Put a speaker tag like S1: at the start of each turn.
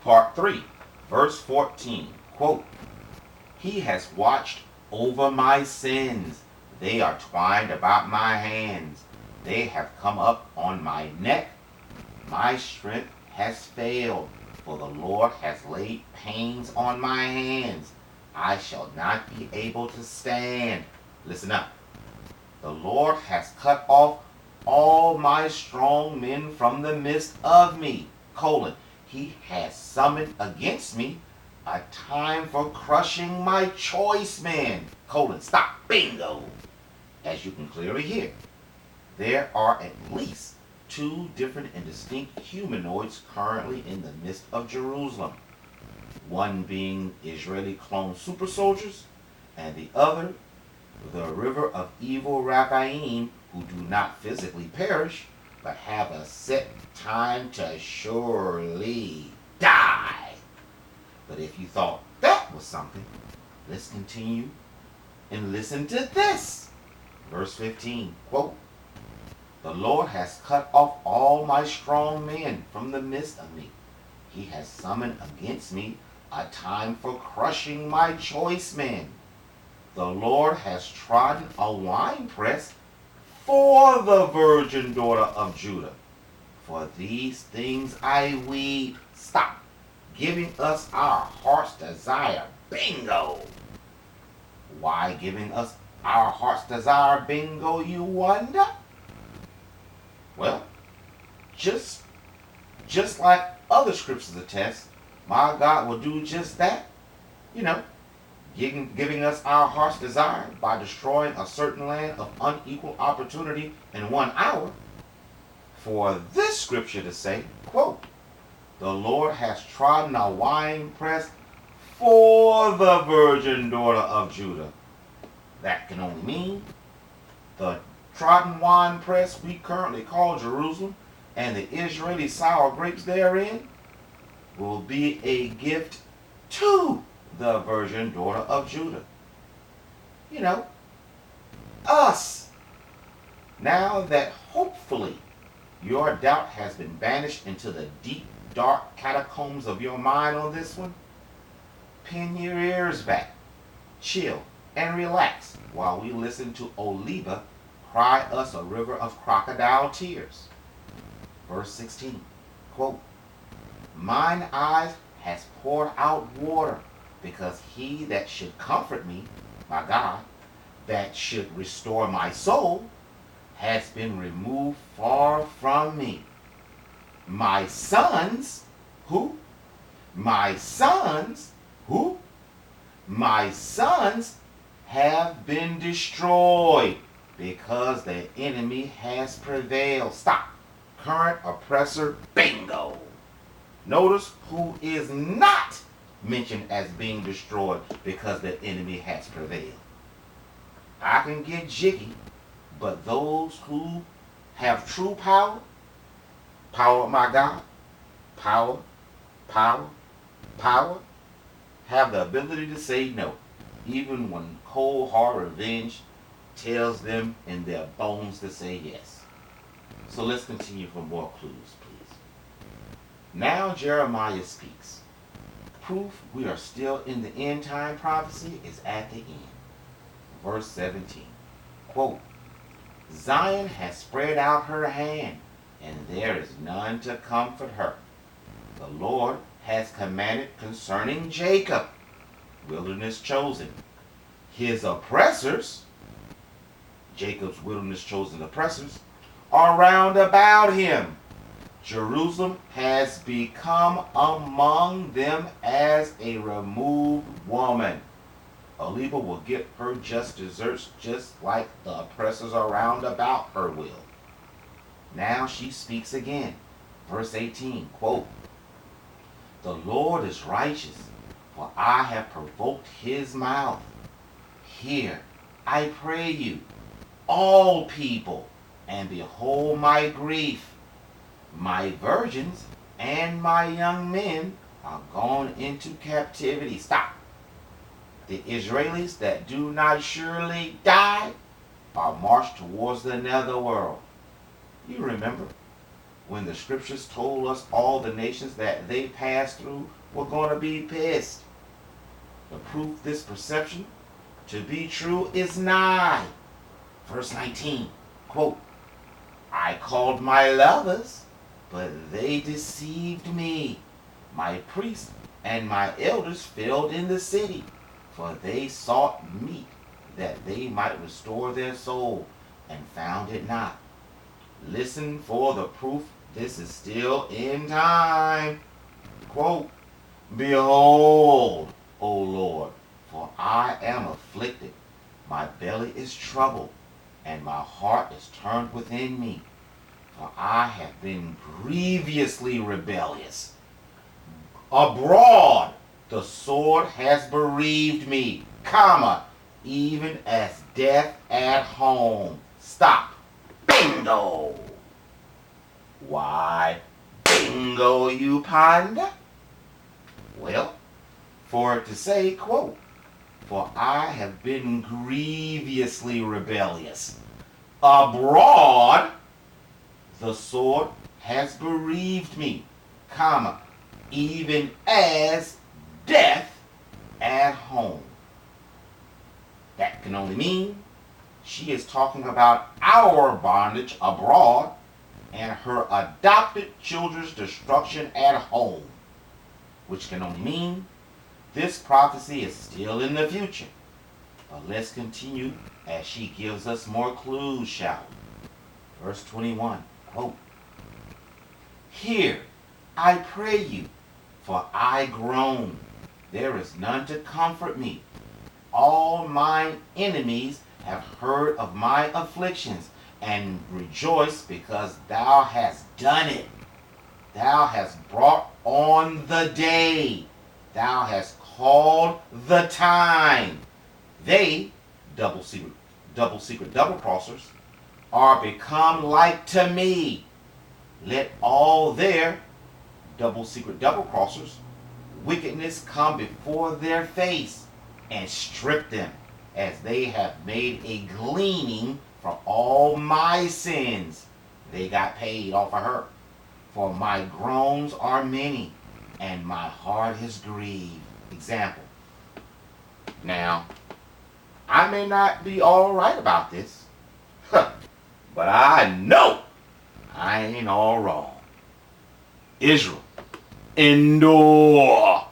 S1: Part 3, verse 14. Quote, He has watched over my sins. They are twined about my hands. They have come up on my neck. My strength has failed, for the Lord has laid pains on my hands. I shall not be able to stand. Listen up. The Lord has cut off all my strong men from the midst of me. Colon. He has summoned against me a time for crushing my choice men. Colon. Stop. Bingo. As you can clearly hear, there are at least two different and distinct humanoids currently in the midst of Jerusalem. One being Israeli clone super soldiers, and the other the river of evil Raphaim, who do not physically perish, but have a set time to surely die. But if you thought that was something, let's continue and listen to this. Verse 15, quote, The Lord has cut off all my strong men from the midst of me. He has summoned against me a time for crushing my choice men. The Lord has trodden a winepress for the virgin daughter of Judah. For these things I weep. Stop. Giving us our heart's desire. Bingo. Why giving us our heart's desire? Bingo, you wonder? Well, just like other scriptures attest, my God will do just that. You know, giving us our heart's desire by destroying a certain land of unequal opportunity in 1 hour. For this scripture to say, quote, The Lord has trodden a winepress for the virgin daughter of Judah. That can only mean the trodden winepress we currently call Jerusalem and the Israeli sour grapes therein will be a gift to the virgin daughter of Judah. You know, us. Now that hopefully your doubt has been banished into the deep, dark catacombs of your mind on this one, pin your ears back, chill, and relax while we listen to Oliva cry us a river of crocodile tears. Verse 16, quote, Mine eyes has poured out water, because he that should comfort me, my God, that should restore my soul, has been removed far from me. My sons, who? My sons, who? My sons have been destroyed because the enemy has prevailed. Stop. Current oppressor, bingo. Notice who is not mentioned as being destroyed because the enemy has prevailed. I can get jiggy, but those who have true power, power of my God, power, power, power, have the ability to say no, even when cold hard revenge tells them in their bones to say yes. So let's continue for more clues, please. Now Jeremiah speaks. Proof we are still in the end time prophecy is at the end. Verse 17. Quote, Zion has spread out her hand, and there is none to comfort her. The Lord has commanded concerning Jacob, wilderness chosen. His oppressors, Jacob's wilderness chosen oppressors, are round about him. Jerusalem has become among them as a removed woman. Oliva will get her just deserts just like the oppressors around about her will. Now she speaks again. Verse 18, quote, The Lord is righteous, for I have provoked his mouth. Hear, I pray you, all people, and behold my grief. My virgins and my young men are gone into captivity. Stop. The Israelis that do not surely die are marched towards the netherworld. You remember when the scriptures told us all the nations that they passed through were going to be pissed. The proof this perception to be true is nigh. Verse 19, quote, I called my lovers, but they deceived me. My priests and my elders failed in the city, for they sought meat that they might restore their soul, and found it not. Listen for the proof this is still in time. Quote, behold, O Lord, for I am afflicted. My belly is troubled, and my heart is turned within me. For I have been grievously rebellious. Abroad the sword has bereaved me, comma, even as death at home. Stop. Bingo. Why, bingo, you ponder? Well, for it to say, quote, for I have been grievously rebellious. Abroad the sword has bereaved me, comma, even as death at home. That can only mean she is talking about our bondage abroad and her adopted children's destruction at home, which can only mean this prophecy is still in the future. But let's continue as she gives us more clues, shall we? Verse 21, quote, hear, I pray you, for I groan. There is none to comfort me. All mine enemies have heard of my afflictions, and rejoice because thou hast done it. Thou hast brought on the day. Thou hast called the time. They, double secret, double crossers, are become like to me. Let all their double crossers wickedness come before their face, and strip them, as they have made a gleaning for all my sins. They got paid off of her. For my groans are many, and my heart is grieved. Example. Now, I may not be all right about this, but I know I ain't all wrong. Israel, endure.